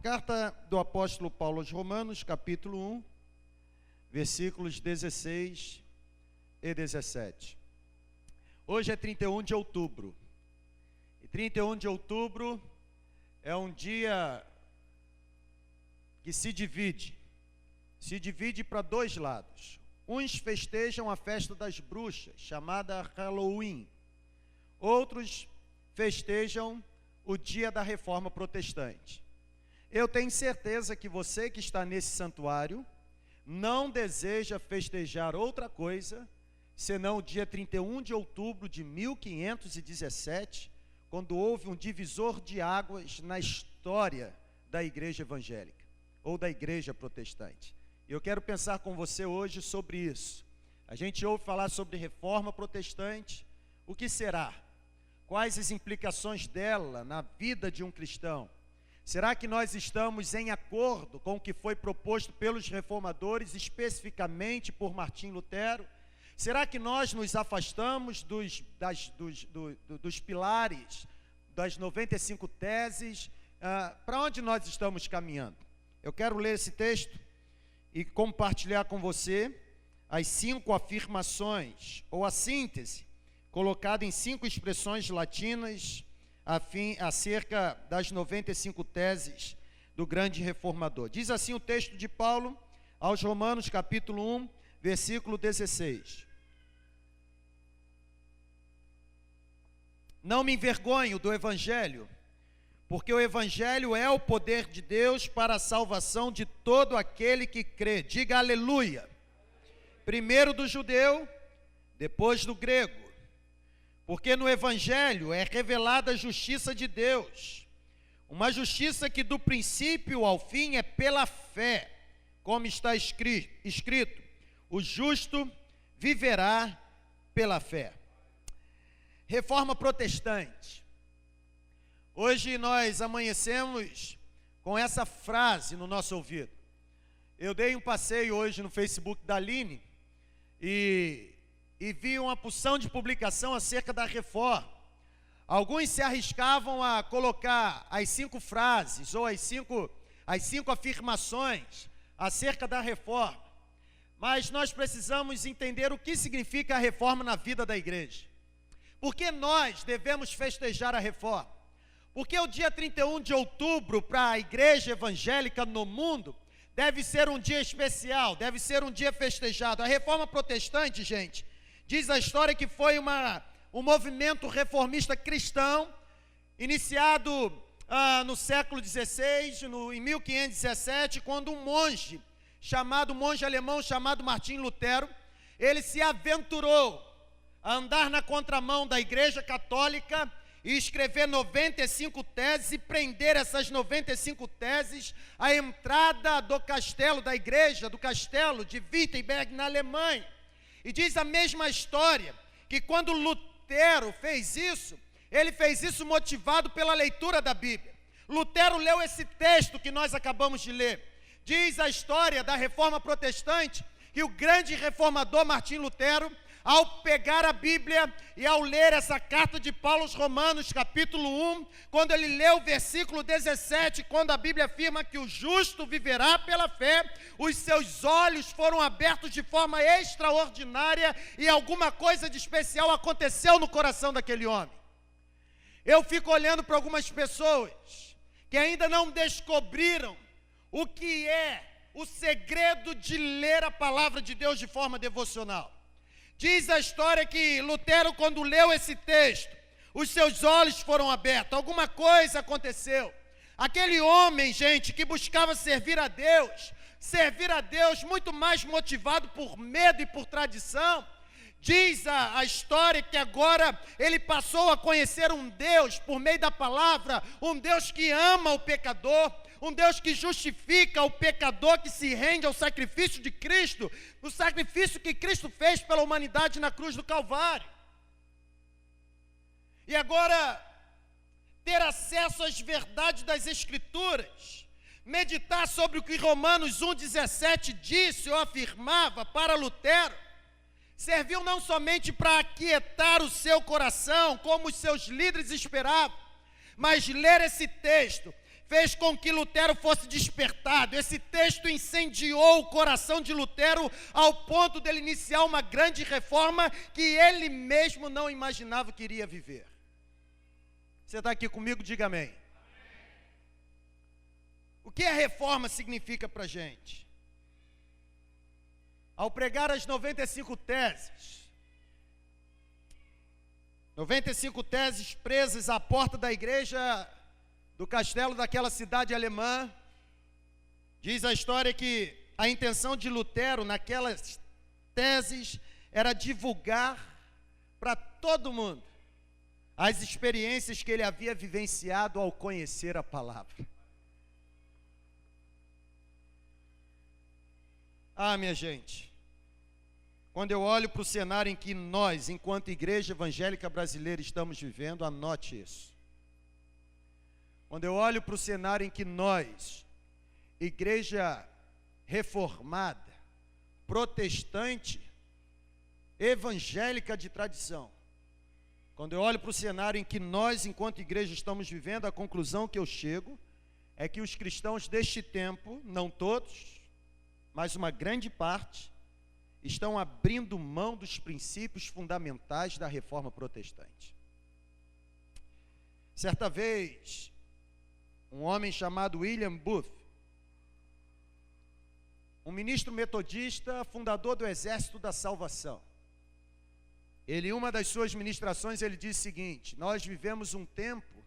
Carta do apóstolo Paulo aos Romanos, capítulo 1, versículos 16 e 17. Hoje é 31 de outubro. E 31 de outubro é um dia que se divide para dois lados. Uns festejam a festa das bruxas, chamada Halloween. Outros festejam o dia da Reforma Protestante. Eu tenho certeza que você que está nesse santuário não deseja festejar outra coisa senão o dia 31 de outubro de 1517, quando houve um divisor de águas na história da igreja evangélica, ou da igreja protestante. Eu quero pensar com você hoje sobre isso. A gente ouve falar sobre reforma protestante. O que será? Quais as implicações dela na vida de um cristão? Será que nós estamos em acordo com o que foi proposto pelos reformadores, especificamente por Martim Lutero? Será que nós nos afastamos dos pilares, das 95 teses? Para onde nós estamos caminhando? Eu quero ler esse texto e compartilhar com você as 5 afirmações, ou a síntese, colocada em 5 expressões latinas, acerca das 95 teses do grande reformador. Diz assim o texto de Paulo aos Romanos, capítulo 1, versículo 16. Não me envergonho do Evangelho, porque o Evangelho é o poder de Deus para a salvação de todo aquele que crê. Diga aleluia. Primeiro do judeu, depois do grego. Porque no Evangelho é revelada a justiça de Deus, uma justiça que do princípio ao fim é pela fé, como está escrito, o justo viverá pela fé. Reforma protestante. Hoje nós amanhecemos com essa frase no nosso ouvido. Eu dei um passeio hoje no Facebook da Aline e vi uma porção de publicação acerca da reforma. Alguns se arriscavam a colocar as 5 frases ou as cinco afirmações acerca da reforma. Mas nós precisamos entender o que significa a reforma na vida da igreja. Por que nós devemos festejar a reforma? Porque o dia 31 de outubro para a igreja evangélica no mundo deve ser um dia especial, deve ser um dia festejado. A reforma protestante, gente, diz a história que foi um movimento reformista cristão, iniciado no século XVI, em 1517, quando um monge alemão chamado Martim Lutero, ele se aventurou a andar na contramão da Igreja Católica e escrever 95 teses e prender essas 95 teses à entrada do castelo da igreja, do castelo de Wittenberg, na Alemanha. E diz a mesma história, que quando Lutero fez isso, ele fez isso motivado pela leitura da Bíblia. Lutero leu esse texto que nós acabamos de ler. Diz a história da reforma protestante, que o grande reformador Martim Lutero, ao pegar a Bíblia e ao ler essa carta de Paulo aos Romanos, capítulo 1, quando ele leu o versículo 17, quando a Bíblia afirma que o justo viverá pela fé, os seus olhos foram abertos de forma extraordinária e alguma coisa de especial aconteceu no coração daquele homem. Eu fico olhando para algumas pessoas que ainda não descobriram o que é o segredo de ler a palavra de Deus de forma devocional. Diz a história que Lutero, quando leu esse texto, os seus olhos foram abertos, alguma coisa aconteceu. Aquele homem, gente, que buscava servir a Deus muito mais motivado por medo e por tradição. Diz a história que agora ele passou a conhecer um Deus, por meio da palavra, um Deus que ama o pecador, um Deus que justifica o pecador que se rende ao sacrifício de Cristo, o sacrifício que Cristo fez pela humanidade na cruz do Calvário. E agora, ter acesso às verdades das Escrituras, meditar sobre o que Romanos 1,17 disse ou afirmava para Lutero, serviu não somente para aquietar o seu coração, como os seus líderes esperavam, mas ler esse texto fez com que Lutero fosse despertado. Esse texto incendiou o coração de Lutero ao ponto dele iniciar uma grande reforma que ele mesmo não imaginava que iria viver. Você está aqui comigo? Diga amém. O que a reforma significa para a gente? Ao pregar as 95 teses presas à porta da igreja do castelo daquela cidade alemã, diz a história que a intenção de Lutero naquelas teses era divulgar para todo mundo as experiências que ele havia vivenciado ao conhecer a palavra. Ah, minha gente, quando eu olho para o cenário em que nós, enquanto igreja evangélica brasileira, estamos vivendo, anote isso. Quando eu olho para o cenário em que nós, igreja reformada, protestante, evangélica de tradição, quando eu olho para o cenário em que nós, enquanto igreja, estamos vivendo, a conclusão que eu chego é que os cristãos deste tempo, não todos, mas uma grande parte, estão abrindo mão dos princípios fundamentais da reforma protestante. Certa vez, um homem chamado William Booth, um ministro metodista, fundador do Exército da Salvação, ele, em uma das suas ministrações, ele diz o seguinte: nós vivemos um tempo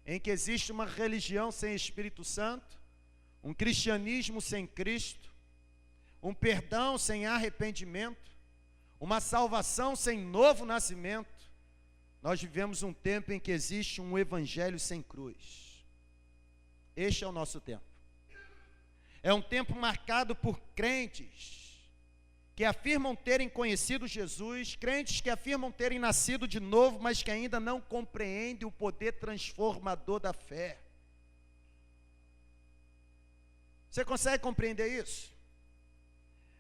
em que existe uma religião sem Espírito Santo, um cristianismo sem Cristo, um perdão sem arrependimento, uma salvação sem novo nascimento. Nós vivemos um tempo em que existe um evangelho sem cruz. Este é o nosso tempo. É um tempo marcado por crentes que afirmam terem conhecido Jesus, crentes que afirmam terem nascido de novo, mas que ainda não compreendem o poder transformador da fé. Você consegue compreender isso?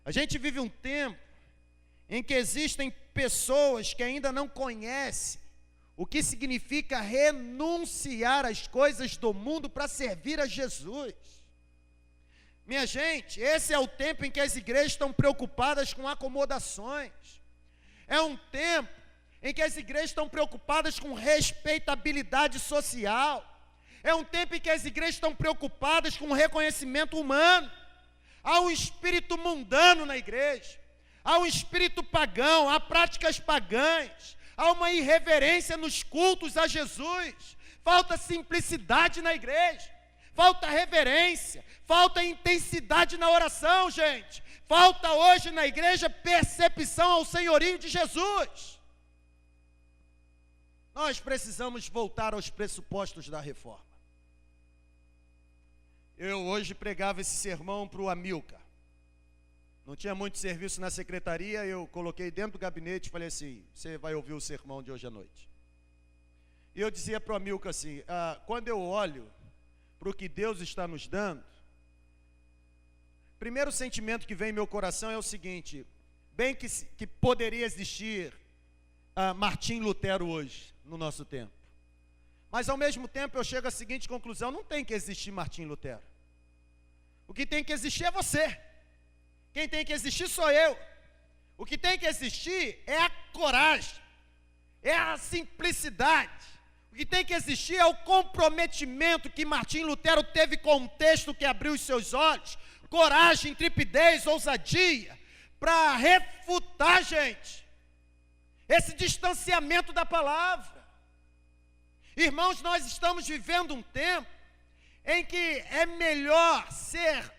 A gente vive um tempo em que existem pessoas que ainda não conhecem o que significa renunciar às coisas do mundo para servir a Jesus. Minha gente, esse é o tempo em que as igrejas estão preocupadas com acomodações. É um tempo em que as igrejas estão preocupadas com respeitabilidade social. É um tempo em que as igrejas estão preocupadas com reconhecimento humano. Há um espírito mundano na igreja, há um espírito pagão, há práticas pagãs, há uma irreverência nos cultos a Jesus, falta simplicidade na igreja, falta reverência, falta intensidade na oração, gente, falta hoje na igreja percepção ao senhorio de Jesus. Nós precisamos voltar aos pressupostos da reforma. Eu hoje pregava esse sermão para o Amilcar. Não tinha muito serviço na secretaria, eu coloquei dentro do gabinete e falei assim: você vai ouvir o sermão de hoje à noite. E eu dizia para o Amilcar assim: quando eu olho para o que Deus está nos dando, primeiro sentimento que vem em meu coração é o seguinte: bem que poderia existir Martim Lutero hoje, no nosso tempo. Mas ao mesmo tempo eu chego à seguinte conclusão: não tem que existir Martim Lutero. O que tem que existir é você. Quem tem que existir sou eu. O que tem que existir é a coragem, é a simplicidade. O que tem que existir é o comprometimento que Martim Lutero teve com um texto que abriu os seus olhos, coragem, intrepidez, ousadia, para refutar, gente, esse distanciamento da palavra. Irmãos, nós estamos vivendo um tempo em que é melhor ser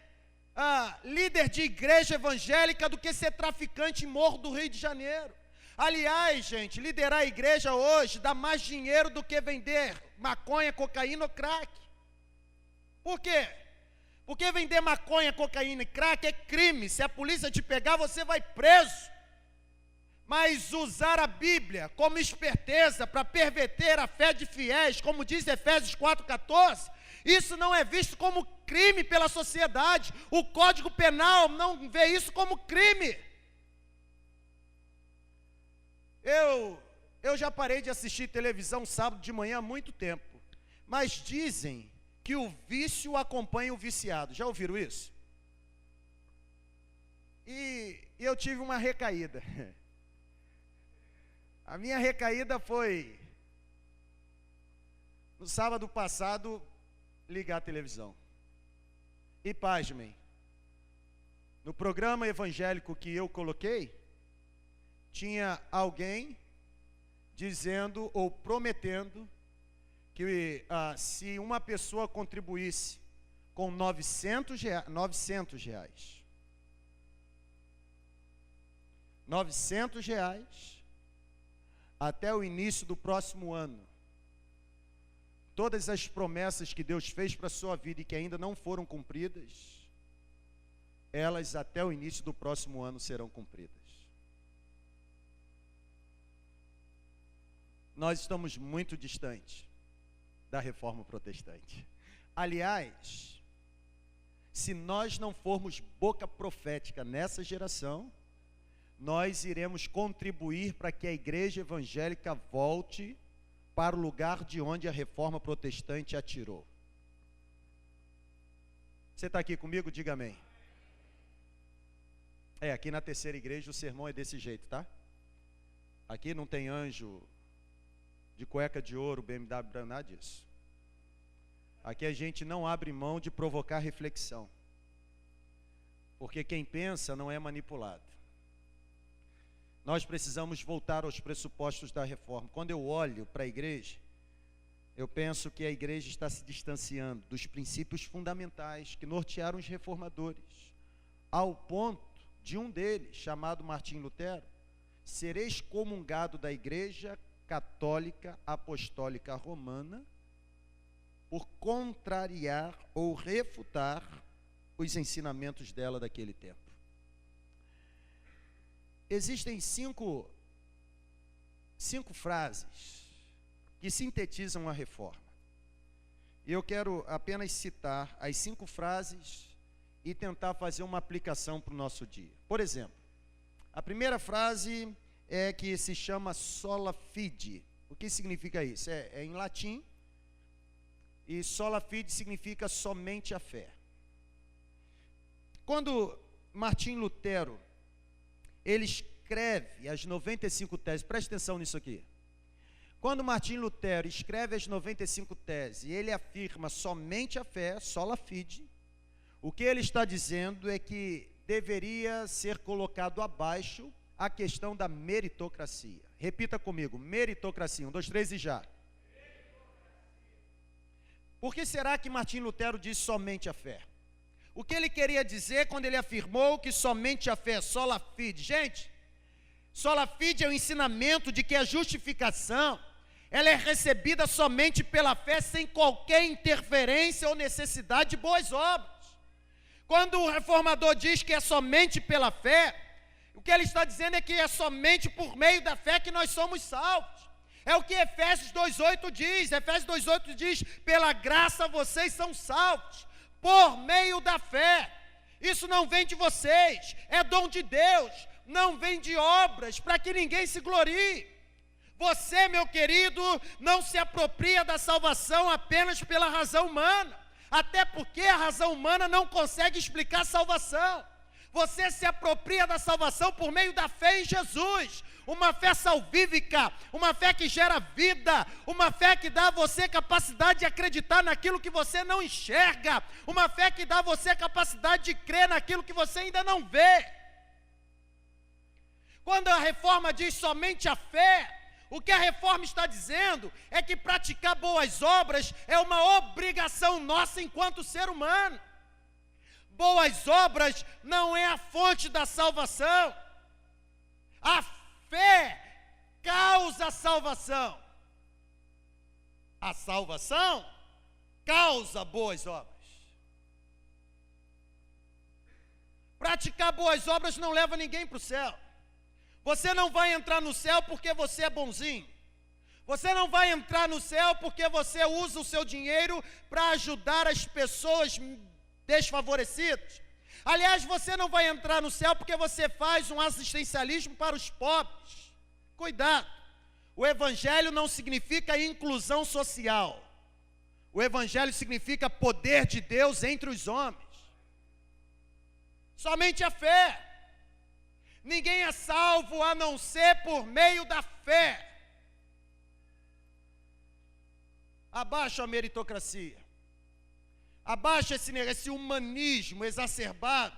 líder de igreja evangélica do que ser traficante em Morro do Rio de Janeiro. Aliás, gente, liderar a igreja hoje dá mais dinheiro do que vender maconha, cocaína ou crack. Por quê? Porque vender maconha, cocaína e crack é crime. Se a polícia te pegar, você vai preso. Mas usar a Bíblia como esperteza para perverter a fé de fiéis, como diz Efésios 4,14, isso não é visto como crime pela sociedade. O Código Penal não vê isso como crime. Eu já parei de assistir televisão sábado de manhã há muito tempo, mas dizem que o vício acompanha o viciado. Já ouviram isso? E eu tive uma recaída. A minha recaída foi, no sábado passado, ligar a televisão. E pasmem, no programa evangélico que eu coloquei, tinha alguém dizendo ou prometendo que se uma pessoa contribuísse com 900 reais, 900 reais, até o início do próximo ano, todas as promessas que Deus fez para a sua vida e que ainda não foram cumpridas, elas até o início do próximo ano serão cumpridas. Nós estamos muito distantes da reforma protestante. Aliás, se nós não formos boca profética nessa geração, nós iremos contribuir para que a igreja evangélica volte para o lugar de onde a reforma protestante a tirou. Você está aqui comigo? Diga amém. Aqui na terceira igreja o sermão é desse jeito, tá? Aqui não tem anjo de cueca de ouro, BMW, nada disso. Aqui a gente não abre mão de provocar reflexão, porque quem pensa não é manipulado. Nós precisamos voltar aos pressupostos da reforma. Quando eu olho para a igreja, eu penso que a igreja está se distanciando dos princípios fundamentais que nortearam os reformadores, ao ponto de um deles, chamado Martim Lutero, ser excomungado da igreja católica apostólica romana por contrariar ou refutar os ensinamentos dela daquele tempo. Existem cinco frases que sintetizam a reforma. E eu quero apenas citar as 5 frases e tentar fazer uma aplicação para o nosso dia. Por exemplo, a primeira frase é que se chama sola fide. O que significa isso? É em latim, e sola fide significa somente a fé. Quando Martim Lutero, ele escreve as 95 teses, preste atenção nisso aqui. Quando Martim Lutero escreve as 95 teses, e ele afirma somente a fé, sola fide, o que ele está dizendo é que deveria ser colocado abaixo a questão da meritocracia. Repita comigo, meritocracia. 1, 2, 3 e já. Por que será que Martim Lutero diz somente a fé? O que ele queria dizer quando ele afirmou que somente a fé, sola fide? Gente, sola fide é o ensinamento de que a justificação, ela é recebida somente pela fé, sem qualquer interferência ou necessidade de boas obras. Quando o reformador diz que é somente pela fé, o que ele está dizendo é que é somente por meio da fé que nós somos salvos. É o que Efésios 2,8 diz. Efésios 2,8 diz: pela graça vocês são salvos, por meio da fé. Isso não vem de vocês, é dom de Deus, não vem de obras, para que ninguém se glorie. Você, meu querido, não se apropria da salvação apenas pela razão humana, até porque a razão humana não consegue explicar a salvação. Você se apropria da salvação por meio da fé em Jesus, uma fé salvífica, uma fé que gera vida, uma fé que dá a você capacidade de acreditar naquilo que você não enxerga, uma fé que dá a você capacidade de crer naquilo que você ainda não vê. Quando a reforma diz somente a fé, o que a reforma está dizendo é que praticar boas obras é uma obrigação nossa enquanto ser humano. Boas obras não é a fonte da salvação. A fé causa a salvação. A salvação causa boas obras. Praticar boas obras não leva ninguém para o céu. Você não vai entrar no céu porque você é bonzinho. Você não vai entrar no céu porque você usa o seu dinheiro para ajudar as pessoas desfavorecidas. Aliás, você não vai entrar no céu porque você faz um assistencialismo para os pobres. Cuidado, o evangelho não significa inclusão social. O Evangelho significa poder de Deus entre os homens. Somente a fé. Ninguém é salvo a não ser por meio da fé. Abaixa a meritocracia. Abaixa esse humanismo exacerbado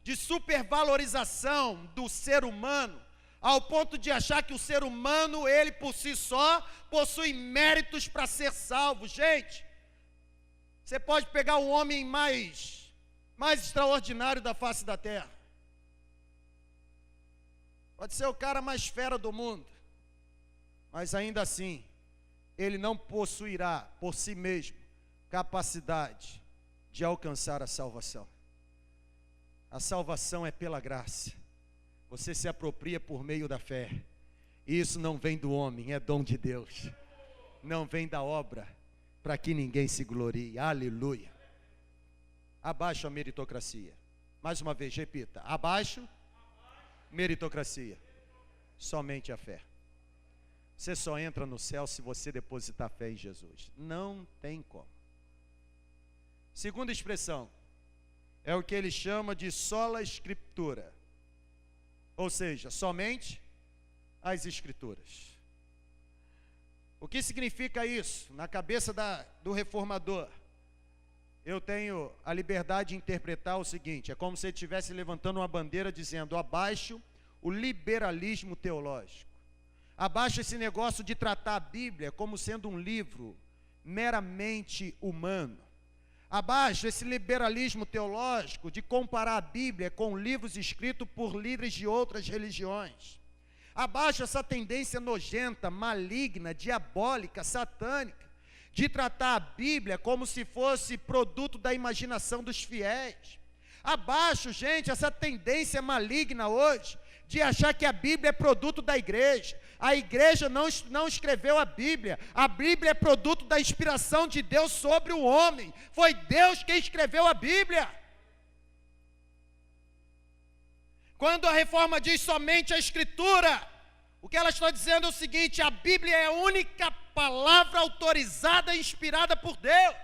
de supervalorização do ser humano, ao ponto de achar que o ser humano, ele por si só, possui méritos para ser salvo. Gente, você pode pegar o homem mais extraordinário da face da terra. Pode ser o cara mais fera do mundo, mas ainda assim, ele não possuirá por si mesmo capacidade de alcançar a salvação. A salvação é pela graça. Você se apropria por meio da fé. Isso não vem do homem, é dom de Deus. Não vem da obra, para que ninguém se glorie. Aleluia. Abaixo a meritocracia. Mais uma vez, repita. Abaixo meritocracia. Somente a fé. Você só entra no céu se você depositar fé em Jesus. Não tem como. Segunda expressão é o que ele chama de sola escritura. Ou seja, somente as escrituras. O que significa isso? Na cabeça do reformador, eu tenho a liberdade de interpretar o seguinte: é como se ele estivesse levantando uma bandeira dizendo: abaixo o liberalismo teológico. Abaixo esse negócio de tratar a Bíblia como sendo um livro meramente humano. Abaixo esse liberalismo teológico de comparar a Bíblia com livros escritos por líderes de outras religiões. Abaixo essa tendência nojenta, maligna, diabólica, satânica, de tratar a Bíblia como se fosse produto da imaginação dos fiéis. Abaixo, gente, essa tendência maligna hoje, de achar que a Bíblia é produto da igreja. A igreja não escreveu a Bíblia é produto da inspiração de Deus sobre o homem. Foi Deus quem escreveu a Bíblia. Quando a reforma diz somente a Escritura, o que ela está dizendo é o seguinte: a Bíblia é a única palavra autorizada e inspirada por Deus.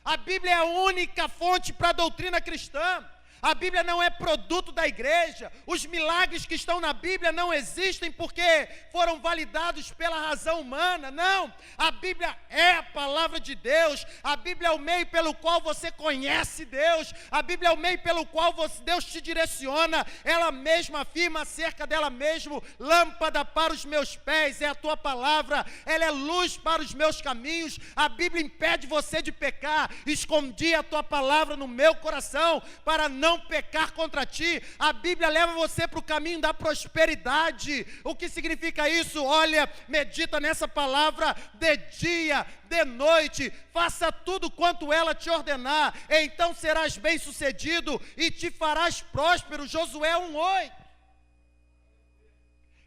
A Bíblia é a única fonte para a doutrina cristã. A Bíblia não é produto da igreja. Os milagres que estão na Bíblia não existem porque foram validados pela razão humana. Não, a Bíblia é a palavra de Deus. A Bíblia é o meio pelo qual você conhece Deus. A Bíblia é o meio pelo qual Deus te direciona. Ela mesma afirma acerca dela mesma: lâmpada para os meus pés é a tua palavra, ela é luz para os meus caminhos. A Bíblia impede você de pecar. Escondi a tua palavra no meu coração para não pecar contra ti. A Bíblia leva você para o caminho da prosperidade. O que significa isso? Olha, medita nessa palavra de dia, de noite, faça tudo quanto ela te ordenar, então serás bem-sucedido e te farás próspero. Josué 1:8.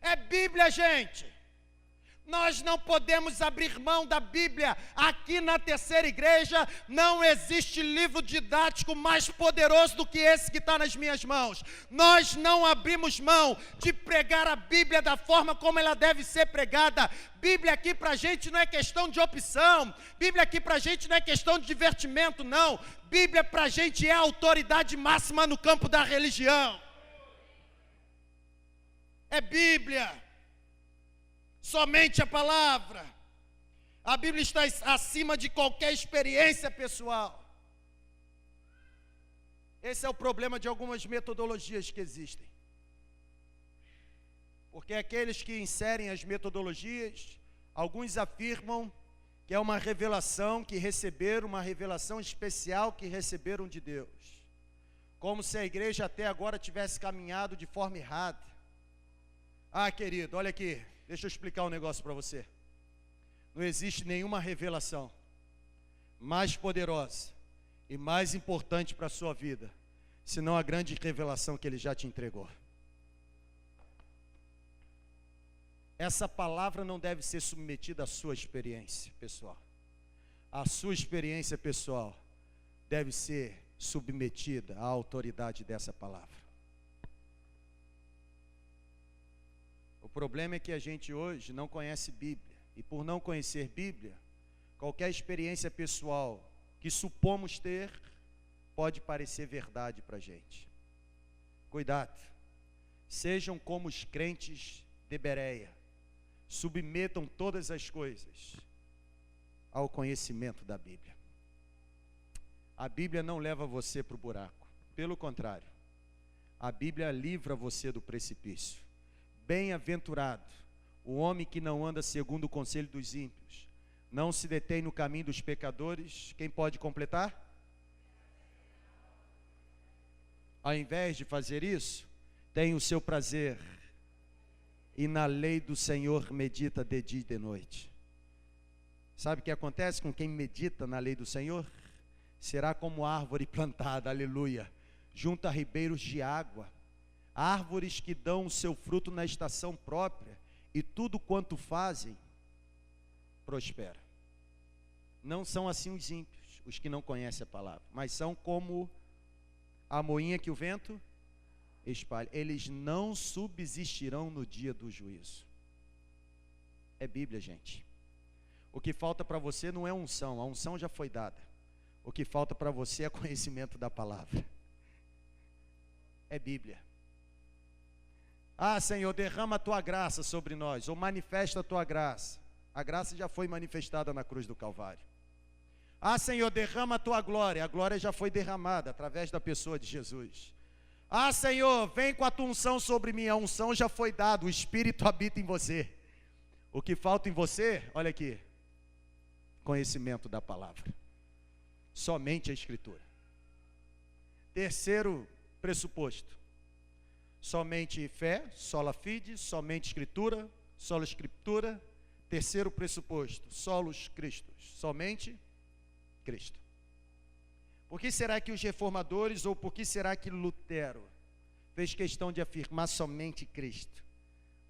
É Bíblia, gente. Nós não podemos abrir mão da Bíblia. Aqui na Terceira Igreja não existe livro didático mais poderoso do que esse que está nas minhas mãos. Nós não abrimos mão de pregar a Bíblia da forma como ela deve ser pregada. Bíblia aqui para a gente não é questão de opção. Bíblia aqui para a gente não é questão de divertimento, não. Bíblia para a gente é a autoridade máxima no campo da religião. É Bíblia. Somente a palavra. A Bíblia está acima de qualquer experiência pessoal. Esse é o problema de algumas metodologias que existem. Porque aqueles que inserem as metodologias, alguns afirmam que é uma revelação que receberam, uma revelação especial que receberam de Deus. Como se a igreja até agora tivesse caminhado de forma errada. Ah, querido, olha aqui. Deixa eu explicar um negócio para você. Não existe nenhuma revelação mais poderosa e mais importante para a sua vida, senão a grande revelação que Ele já te entregou. Essa palavra não deve ser submetida à sua experiência pessoal. A sua experiência pessoal deve ser submetida à autoridade dessa palavra. O problema é que a gente hoje não conhece Bíblia. E por não conhecer Bíblia, qualquer experiência pessoal que supomos ter, pode parecer verdade para a gente. Cuidado, sejam como os crentes de Bereia, submetam todas as coisas ao conhecimento da Bíblia. A Bíblia não leva você para o buraco, pelo contrário, a Bíblia livra você do precipício. Bem-aventurado o homem que não anda segundo o conselho dos ímpios, não se detém no caminho dos pecadores. Quem pode completar? Ao invés de fazer isso, tem o seu prazer, e na lei do Senhor medita de dia e de noite. Sabe o que acontece com quem medita na lei do Senhor? Será como árvore plantada, aleluia, junto a ribeiros de água, árvores que dão o seu fruto na estação própria, e tudo quanto fazem, prospera. Não são assim os ímpios, os que não conhecem a palavra, mas são como a moinha que o vento espalha. Eles não subsistirão no dia do juízo. É Bíblia, gente. O que falta para você não é unção, a unção já foi dada. O que falta para você é conhecimento da palavra. É Bíblia. Ah, Senhor, derrama a tua graça sobre nós, ou manifesta a tua graça. A graça já foi manifestada na cruz do Calvário. Ah, Senhor, derrama a tua glória. A glória já foi derramada através da pessoa de Jesus. Ah, Senhor, vem com a tua unção sobre mim. A unção já foi dada, o Espírito habita em você. O que falta em você, olha aqui, conhecimento da palavra. Somente a Escritura. Terceiro pressuposto: somente fé, sola fide, somente Escritura, sola Escritura. Terceiro pressuposto: solos Christus, somente Cristo. Por que será que os reformadores, ou por que será que Lutero fez questão de afirmar somente Cristo?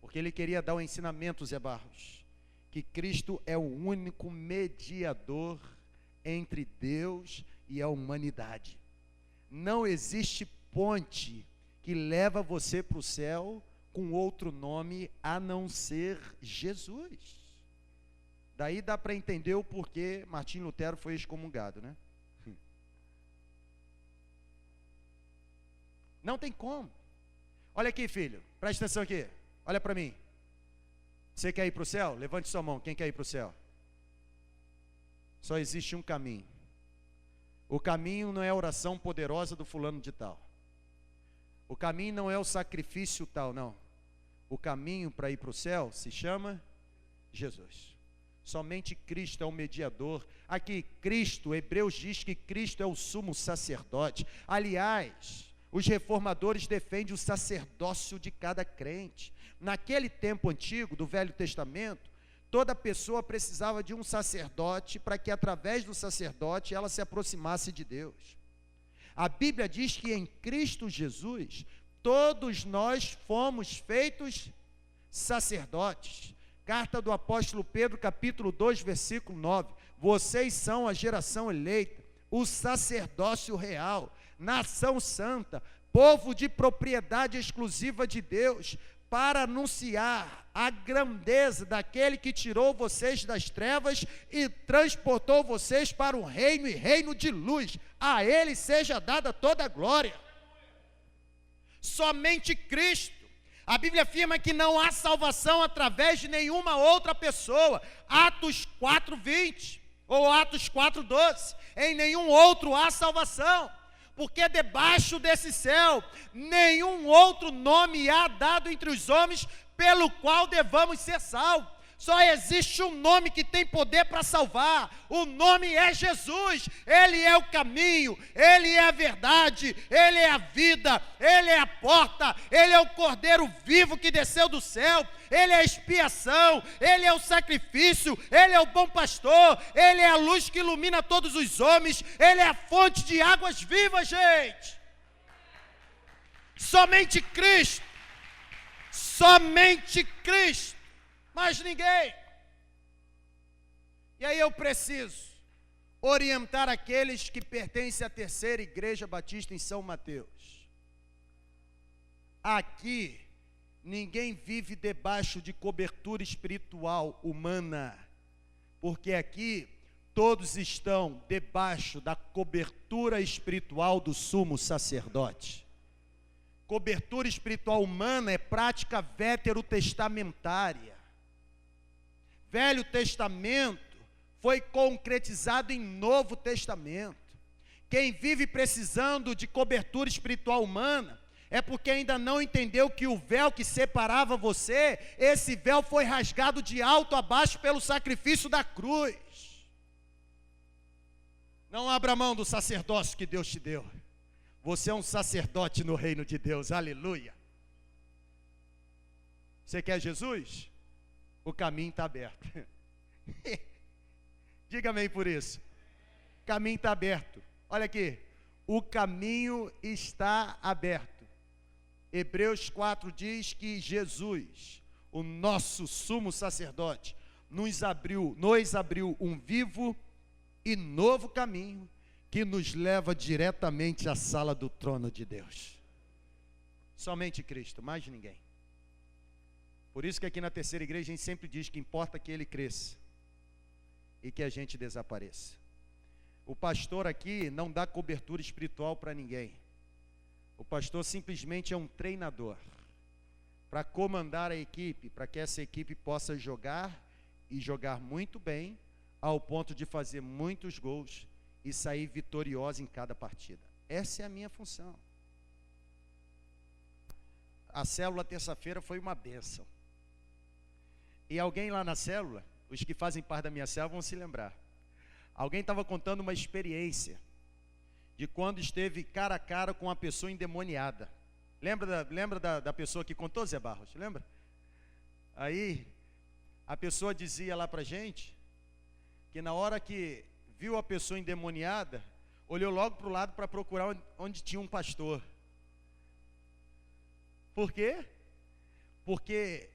Porque ele queria dar o ensinamento, Zé Barros, que Cristo é o único mediador entre Deus e a humanidade. Não existe ponte que leva você para o céu com outro nome a não ser Jesus. Daí dá para entender o porquê Martinho Lutero foi excomungado, né? Não tem como. Olha aqui, filho, presta atenção aqui, olha para mim. Você quer ir para o céu? Levante sua mão, quem quer ir para o céu? Só existe um caminho. O caminho não é a oração poderosa do fulano de tal. O caminho não é o sacrifício tal, não. O caminho para ir para o céu se chama Jesus. Somente Cristo é o mediador. Aqui, Cristo, Hebreus diz que Cristo é o sumo sacerdote. Aliás, os reformadores defendem o sacerdócio de cada crente. Naquele tempo antigo, do Velho Testamento, toda pessoa precisava de um sacerdote para que através do sacerdote ela se aproximasse de Deus. A Bíblia diz que em Cristo Jesus, todos nós fomos feitos sacerdotes. Carta do apóstolo Pedro, capítulo 2, versículo 9. Vocês são a geração eleita, o sacerdócio real, nação santa, povo de propriedade exclusiva de Deus, para anunciar a grandeza daquele que tirou vocês das trevas e transportou vocês para um reino e reino de luz. A Ele seja dada toda a glória. Somente Cristo. A Bíblia afirma que não há salvação através de nenhuma outra pessoa. Atos 4:20 ou Atos 4:12. Em nenhum outro há salvação, porque debaixo desse céu nenhum outro nome há dado entre os homens pelo qual devamos ser salvos. Só existe um nome que tem poder para salvar. O nome é Jesus. Ele é o caminho, Ele é a verdade, Ele é a vida, Ele é a porta, Ele é o Cordeiro vivo que desceu do céu, Ele é a expiação, Ele é o sacrifício, Ele é o bom pastor, Ele é a luz que ilumina todos os homens, Ele é a fonte de águas vivas, gente. Somente Cristo. Somente Cristo. Mais ninguém. E aí eu preciso orientar aqueles que pertencem à terceira igreja batista em São Mateus. Aqui, ninguém vive debaixo de cobertura espiritual humana, porque aqui todos estão debaixo da cobertura espiritual do sumo sacerdote. Cobertura espiritual humana é prática veterotestamentária. Velho Testamento foi concretizado em Novo Testamento. Quem vive precisando de cobertura espiritual humana é porque ainda não entendeu que o véu que separava você, esse véu foi rasgado de alto a baixo pelo sacrifício da cruz. Não abra mão do sacerdócio que Deus te deu. Você é um sacerdote no reino de Deus, aleluia. Você quer Jesus? O caminho está aberto. Diga amém por isso. O caminho está aberto. Olha aqui, o caminho está aberto. Hebreus 4 diz que Jesus, o nosso sumo sacerdote, nos abriu um vivo e novo caminho que nos leva diretamente à sala do trono de Deus. Somente Cristo, mais ninguém. Por isso que aqui na terceira igreja a gente sempre diz que importa que Ele cresça e que a gente desapareça. O pastor aqui não dá cobertura espiritual para ninguém. O pastor simplesmente é um treinador para comandar a equipe, para que essa equipe possa jogar e jogar muito bem, ao ponto de fazer muitos gols e sair vitoriosa em cada partida. Essa é a minha função. A célula terça-feira foi uma bênção. E alguém lá na célula, os que fazem parte da minha célula vão se lembrar. Alguém estava contando uma experiência de quando esteve cara a cara com uma pessoa endemoniada. Lembra da pessoa que contou, Zé Barros? Lembra? Aí, a pessoa dizia lá pra gente, que na hora que viu a pessoa endemoniada, olhou logo para o lado para procurar onde tinha um pastor. Por quê? Porque,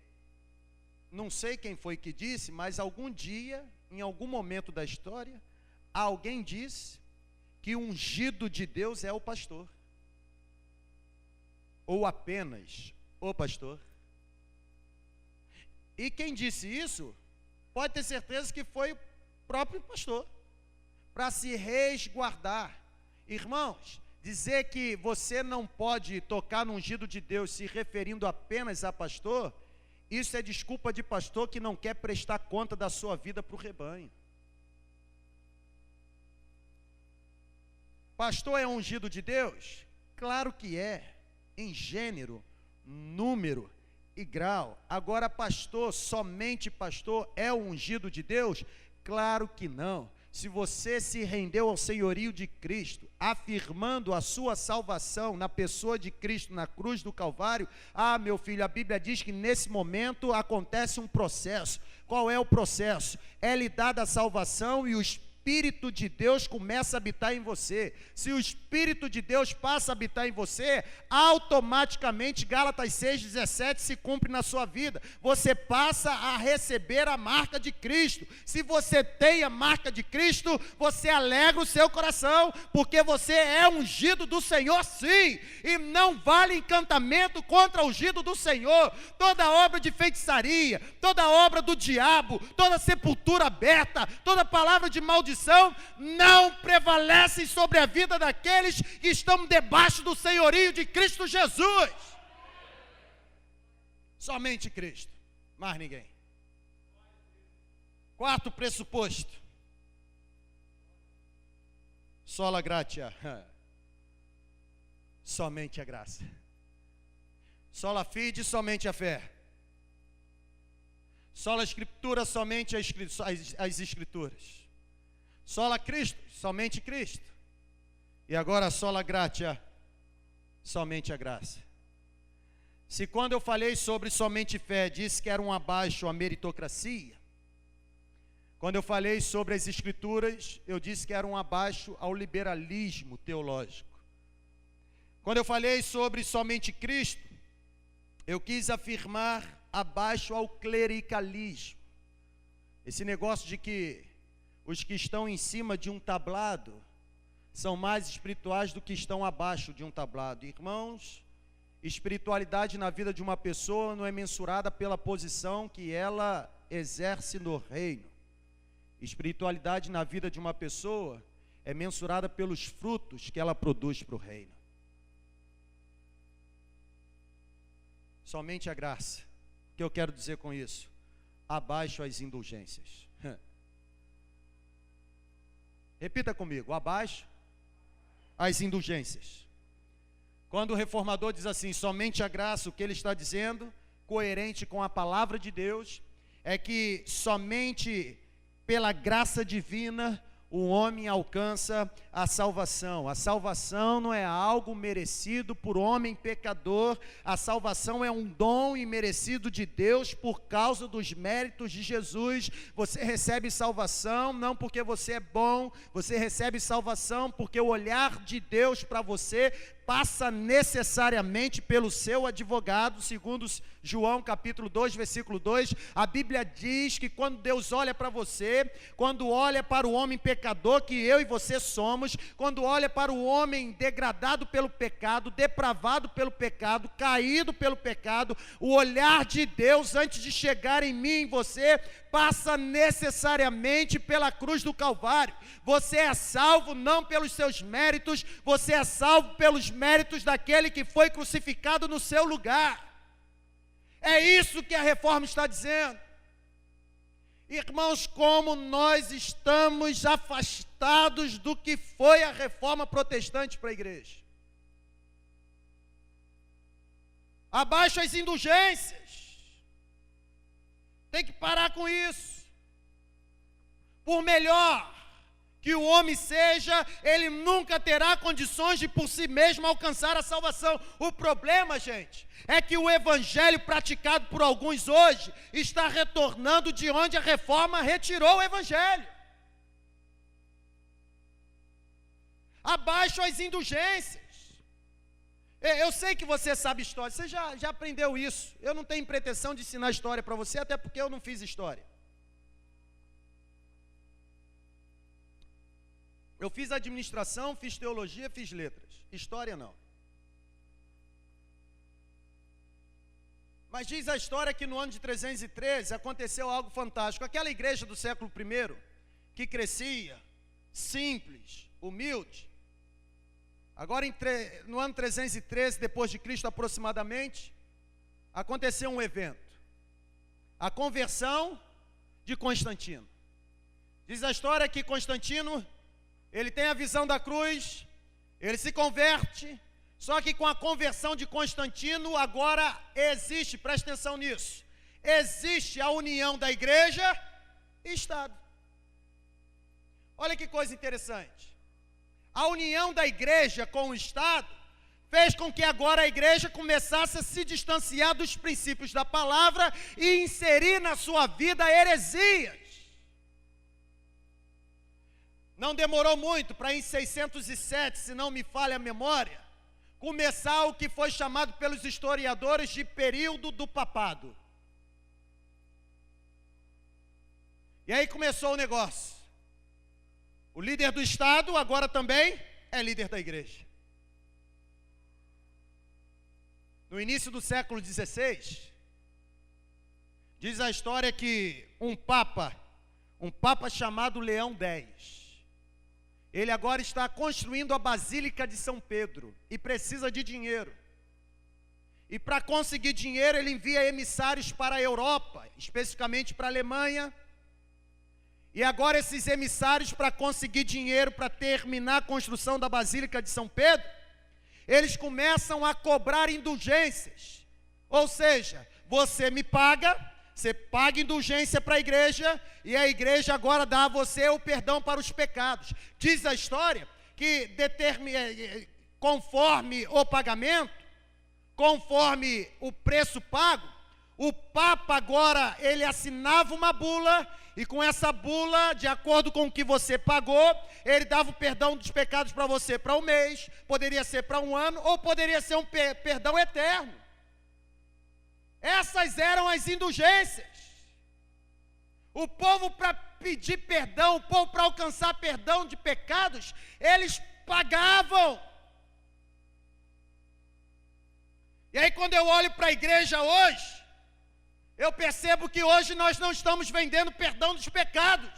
não sei quem foi que disse, mas algum dia, em algum momento da história, alguém disse que o ungido de Deus é o pastor. Ou apenas o pastor. E quem disse isso, pode ter certeza que foi o próprio pastor, para se resguardar. Irmãos, dizer que você não pode tocar no ungido de Deus se referindo apenas a pastor, isso é desculpa de pastor que não quer prestar conta da sua vida para o rebanho. Pastor é ungido de Deus? Claro que é, em gênero, número e grau. Agora, pastor, somente pastor, é o ungido de Deus? Claro que não. Se você se rendeu ao senhorio de Cristo, afirmando a sua salvação na pessoa de Cristo na cruz do Calvário, meu filho, a Bíblia diz que nesse momento acontece um processo. Qual é o processo? É lhe dada a salvação e o Espírito de Deus começa a habitar em você. Se o Espírito de Deus passa a habitar em você, automaticamente Gálatas 6,17 se cumpre na sua vida. Você passa a receber a marca de Cristo. Se você tem a marca de Cristo, você alegra o seu coração, porque você é ungido do Senhor, sim. E não vale encantamento contra o ungido do Senhor. Toda obra de feitiçaria, toda obra do diabo, toda sepultura aberta, toda palavra de maldição não prevalecem sobre a vida daqueles que estão debaixo do senhorio de Cristo Jesus. Somente Cristo, mais ninguém. Quarto pressuposto: sola gratia, somente a graça. Sola fide, somente a fé. Sola escritura, somente as escrituras. Sola Cristo, somente Cristo. E agora sola gratia, somente a graça. Se quando eu falei sobre somente fé, disse que era um abaixo a meritocracia, quando eu falei sobre as escrituras, eu disse que era um abaixo ao liberalismo teológico. Quando eu falei sobre somente Cristo, eu quis afirmar abaixo ao clericalismo. Esse negócio de que os que estão em cima de um tablado são mais espirituais do que estão abaixo de um tablado. Irmãos, espiritualidade na vida de uma pessoa não é mensurada pela posição que ela exerce no reino. Espiritualidade na vida de uma pessoa é mensurada pelos frutos que ela produz para o reino. Somente a graça. O que eu quero dizer com isso? Abaixo as indulgências. Repita comigo, abaixo as indulgências. Quando o reformador diz assim, somente a graça, o que ele está dizendo, coerente com a palavra de Deus, é que somente pela graça divina o homem alcança a salvação. A salvação não é algo merecido por homem pecador, a salvação é um dom imerecido de Deus por causa dos méritos de Jesus. Você recebe salvação não porque você é bom, você recebe salvação porque o olhar de Deus para você passa necessariamente pelo seu advogado, segundo João capítulo 2, versículo 2, a Bíblia diz que quando Deus olha para você, quando olha para o homem pecador que eu e você somos, quando olha para o homem degradado pelo pecado, depravado pelo pecado, caído pelo pecado, o olhar de Deus antes de chegar em mim e em você, passa necessariamente pela cruz do Calvário. Você é salvo não pelos seus méritos, você é salvo pelos méritos daquele que foi crucificado no seu lugar. É isso que a reforma está dizendo. Irmãos, como nós estamos afastados do que foi a reforma protestante para a igreja. Abaixo as indulgências. Tem que parar com isso. Por melhor que o homem seja, ele nunca terá condições de por si mesmo alcançar a salvação. O problema, gente, é que o evangelho praticado por alguns hoje está retornando de onde a reforma retirou o evangelho. Abaixo as indulgências. Eu sei que você sabe história, você já aprendeu isso. Eu não tenho pretensão de ensinar história para você, até porque eu não fiz história. Eu fiz administração, fiz teologia, fiz letras. História não. Mas diz a história que no ano de 313 aconteceu algo fantástico. Aquela igreja do século I, que crescia, simples, humilde. Agora no ano 313 depois de Cristo aproximadamente, aconteceu um evento. A conversão de Constantino. Diz a história que Constantino, ele tem a visão da cruz, ele se converte, só que com a conversão de Constantino agora existe, presta atenção nisso, existe a união da igreja e Estado. Olha que coisa interessante. A união da igreja com o Estado fez com que agora a igreja começasse a se distanciar dos princípios da palavra e inserir na sua vida heresias. Não demorou muito para em 607, se não me falha a memória, começar o que foi chamado pelos historiadores de período do papado. E aí começou o negócio. O líder do Estado agora também é líder da igreja. No início do século XVI, diz a história que um papa chamado Leão X, ele agora está construindo a Basílica de São Pedro e precisa de dinheiro. E para conseguir dinheiro, ele envia emissários para a Europa, especificamente para a Alemanha. E agora esses emissários, para conseguir dinheiro, para terminar a construção da Basílica de São Pedro, eles começam a cobrar indulgências. Ou seja, você me paga, você paga indulgência para a igreja, e a igreja agora dá a você o perdão para os pecados. Diz a história que conforme o pagamento, conforme o preço pago, o Papa agora, ele assinava uma bula, e com essa bula, de acordo com o que você pagou, ele dava o perdão dos pecados para você para um mês, poderia ser para um ano, ou poderia ser um perdão eterno. Essas eram as indulgências. O povo, para pedir perdão, o povo para alcançar perdão de pecados, eles pagavam. E aí quando eu olho para a igreja hoje, eu percebo que hoje nós não estamos vendendo perdão dos pecados.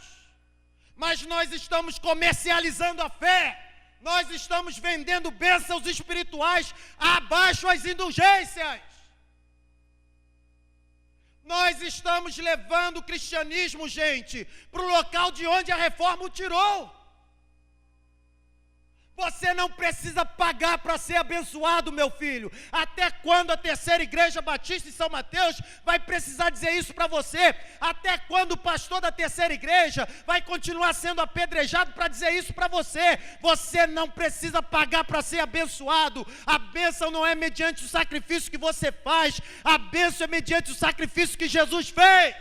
mas nós estamos comercializando a fé. Nós estamos vendendo bênçãos espirituais abaixo as indulgências. Nós estamos levando o cristianismo, gente, para o local de onde a reforma o tirou. Você não precisa pagar para ser abençoado, meu filho. Até quando a Terceira Igreja Batista em São Mateus vai precisar dizer isso para você? Até quando o pastor da Terceira Igreja vai continuar sendo apedrejado para dizer isso para você? Você não precisa pagar para ser abençoado. A bênção não é mediante o sacrifício que você faz. A bênção é mediante o sacrifício que Jesus fez.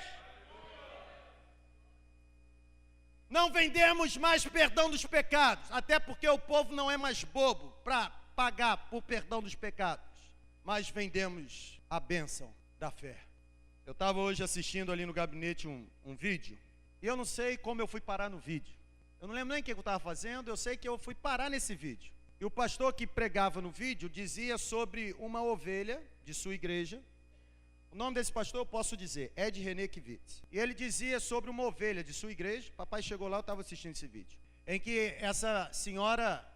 Não vendemos mais perdão dos pecados, até porque o povo não é mais bobo para pagar por perdão dos pecados, mas vendemos a bênção da fé. Eu estava hoje assistindo ali no gabinete um vídeo, e eu não sei como eu fui parar no vídeo. Eu não lembro nem o que eu estava fazendo, eu sei que eu fui parar nesse vídeo. E o pastor que pregava no vídeo dizia sobre uma ovelha de sua igreja. O nome desse pastor eu posso dizer, Ed René Kivitz. E ele dizia sobre uma ovelha de sua igreja. Papai chegou lá, eu estava assistindo esse vídeo, em que essa senhora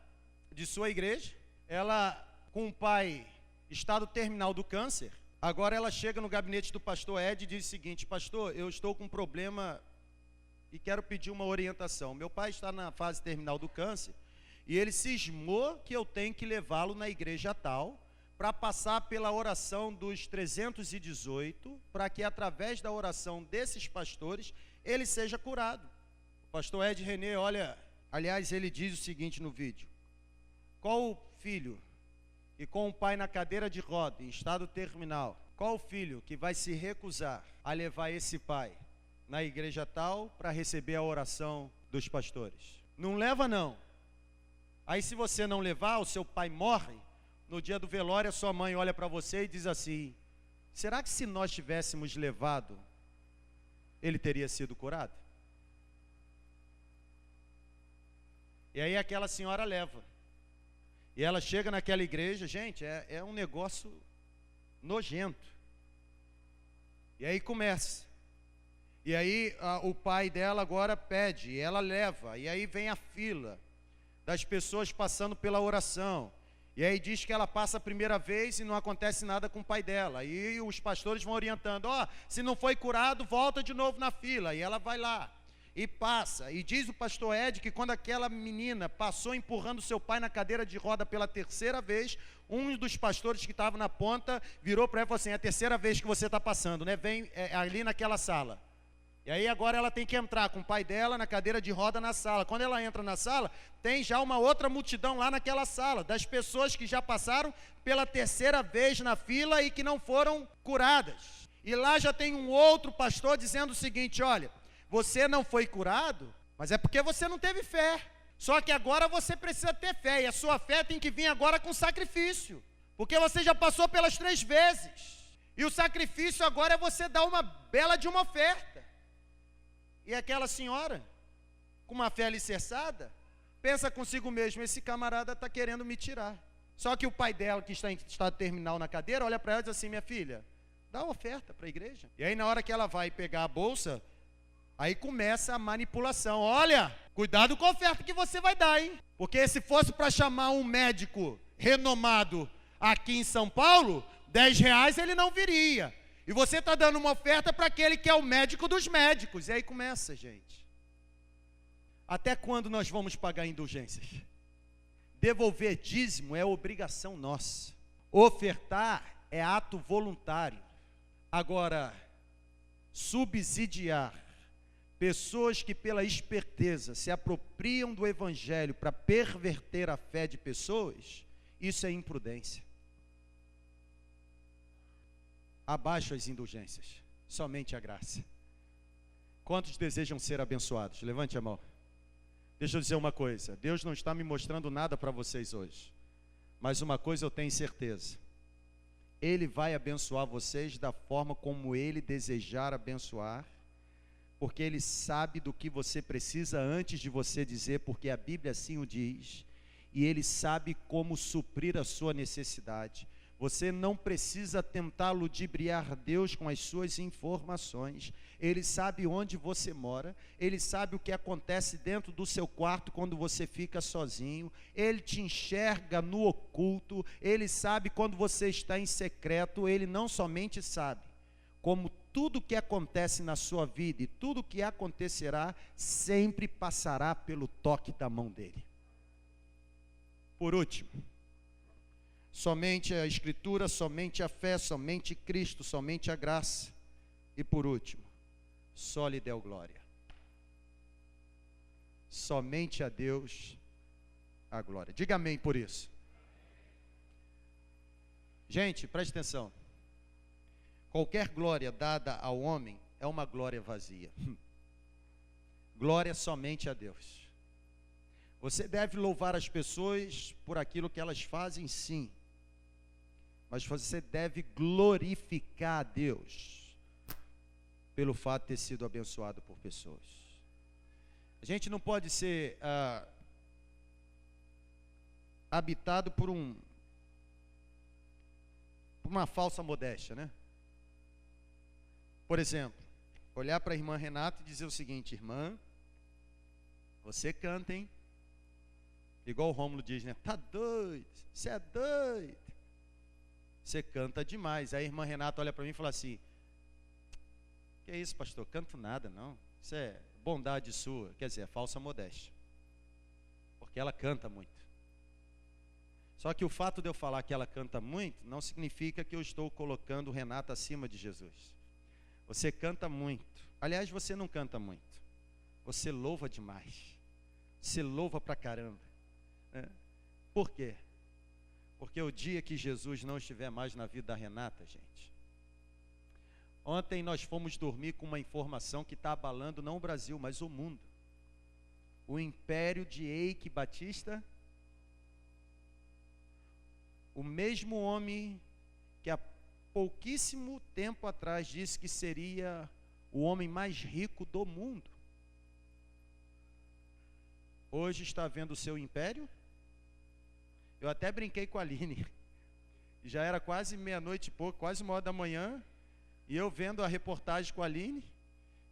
de sua igreja, ela com o pai estado terminal do câncer, agora ela chega no gabinete do pastor Ed e diz o seguinte: pastor, eu estou com um problema e quero pedir uma orientação. Meu pai está na fase terminal do câncer e ele cismou que eu tenho que levá-lo na igreja tal, para passar pela oração dos 318, para que através da oração desses pastores, ele seja curado. O pastor Ed René, olha, aliás, ele diz o seguinte no vídeo: qual o filho que com o pai na cadeira de roda, em estado terminal, qual o filho que vai se recusar a levar esse pai na igreja tal, para receber a oração dos pastores? Não leva não. Aí se você não levar, o seu pai morre. No dia do velório, a sua mãe olha para você e diz assim: será que se nós tivéssemos levado, ele teria sido curado? E aí aquela senhora leva. E ela chega naquela igreja, gente, é um negócio nojento. E aí começa. E aí o pai dela agora pede, e ela leva. E aí vem a fila das pessoas passando pela oração. E aí diz que ela passa a primeira vez e não acontece nada com o pai dela. E os pastores vão orientando: se não foi curado, volta de novo na fila. E ela vai lá e passa. E diz o pastor Ed que quando aquela menina passou empurrando seu pai na cadeira de roda pela terceira vez, um dos pastores que estava na ponta virou para ela e falou assim: é a terceira vez que você está passando, né? Vem ali naquela sala. E aí agora ela tem que entrar com o pai dela na cadeira de roda na sala. Quando ela entra na sala, tem já uma outra multidão lá naquela sala, das pessoas que já passaram pela terceira vez na fila e que não foram curadas. E lá já tem um outro pastor dizendo o seguinte: olha, você não foi curado, mas é porque você não teve fé. Só que agora você precisa ter fé, e a sua fé tem que vir agora com sacrifício, porque você já passou pelas 3 vezes. E o sacrifício agora é você dar uma bela de uma oferta. E aquela senhora, com uma fé alicerçada, pensa consigo mesmo: esse camarada está querendo me tirar. Só que o pai dela, que está em estado terminal na cadeira, olha para ela e diz assim: minha filha, dá uma oferta para a igreja. E aí na hora que ela vai pegar a bolsa, aí começa a manipulação. Olha, cuidado com a oferta que você vai dar, hein? Porque se fosse para chamar um médico renomado aqui em São Paulo, R$10 ele não viria. E você está dando uma oferta para aquele que é o médico dos médicos. E aí começa, gente. Até quando nós vamos pagar indulgências? Devolver dízimo é obrigação nossa. Ofertar é ato voluntário. Agora, subsidiar pessoas que pela esperteza se apropriam do evangelho para perverter a fé de pessoas, isso é imprudência. Abaixo as indulgências, somente a graça. Quantos desejam ser abençoados? Levante a mão. Deixa eu dizer uma coisa: Deus não está me mostrando nada para vocês hoje, mas uma coisa eu tenho certeza: Ele vai abençoar vocês da forma como Ele desejar abençoar, porque Ele sabe do que você precisa antes de você dizer, porque a Bíblia assim o diz, e Ele sabe como suprir a sua necessidade. Você não precisa tentar ludibriar Deus com as suas informações. Ele sabe onde você mora, Ele sabe o que acontece dentro do seu quarto quando você fica sozinho, Ele te enxerga no oculto, Ele sabe quando você está em secreto. Ele não somente sabe, como tudo que acontece na sua vida e tudo que acontecerá, sempre passará pelo toque da mão dEle. Por último, somente a Escritura, somente a fé, somente Cristo, somente a graça. E por último, só lhe deu glória. Somente a Deus a glória. Diga amém por isso. Gente, preste atenção. Qualquer glória dada ao homem é uma glória vazia. Glória somente a Deus. Você deve louvar as pessoas por aquilo que elas fazem, sim. Mas você deve glorificar a Deus pelo fato de ter sido abençoado por pessoas. A gente não pode ser habitado por uma falsa modéstia, né? Por exemplo, olhar para a irmã Renata e dizer o seguinte: irmã, você canta, hein? Igual o Rômulo diz, né? Tá doido, você é doido. Você canta demais. Aí a irmã Renata olha para mim e fala assim: que é isso, pastor? Canto nada, não. Isso é bondade sua. Quer dizer, é falsa modéstia. Porque ela canta muito. Só que o fato de eu falar que ela canta muito não significa que eu estou colocando Renata acima de Jesus. Você canta muito. Aliás, você não canta muito. Você louva demais. Você louva pra caramba. Por quê? Porque o dia que Jesus não estiver mais na vida da Renata, gente. Ontem nós fomos dormir com uma informação que está abalando não o Brasil, mas o mundo. O império de Eike Batista, o mesmo homem que há pouquíssimo tempo atrás disse que seria o homem mais rico do mundo, hoje está vendo o seu império. Eu até brinquei com a Aline, já era quase meia-noite e pouco, quase 1h da manhã, e eu vendo a reportagem com a Aline,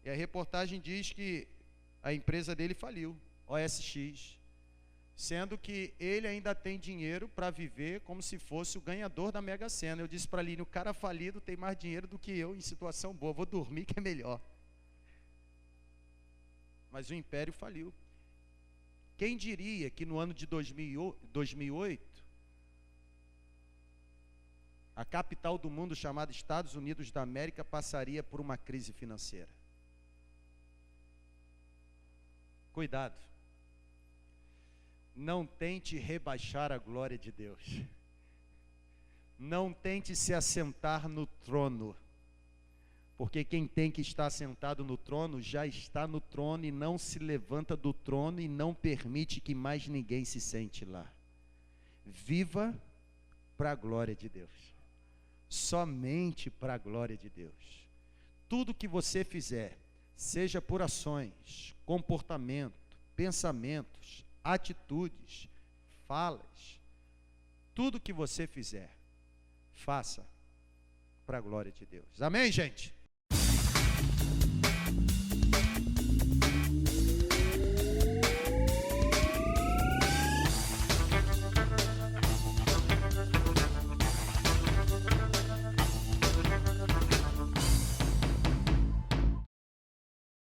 e a reportagem diz que a empresa dele faliu, OSX, sendo que ele ainda tem dinheiro para viver como se fosse o ganhador da Mega Sena. Eu disse para a Aline: o cara falido tem mais dinheiro do que eu em situação boa, vou dormir que é melhor. Mas o império faliu. Quem diria que no ano de 2008, a capital do mundo, chamada Estados Unidos da América, passaria por uma crise financeira? Cuidado. Não tente rebaixar a glória de Deus. Não tente se assentar no trono. Porque quem tem que estar sentado no trono já está no trono e não se levanta do trono e não permite que mais ninguém se sente lá. Viva para a glória de Deus. Somente para a glória de Deus. Tudo que você fizer, seja por ações, comportamento, pensamentos, atitudes, falas, tudo que você fizer, faça para a glória de Deus. Amém, gente?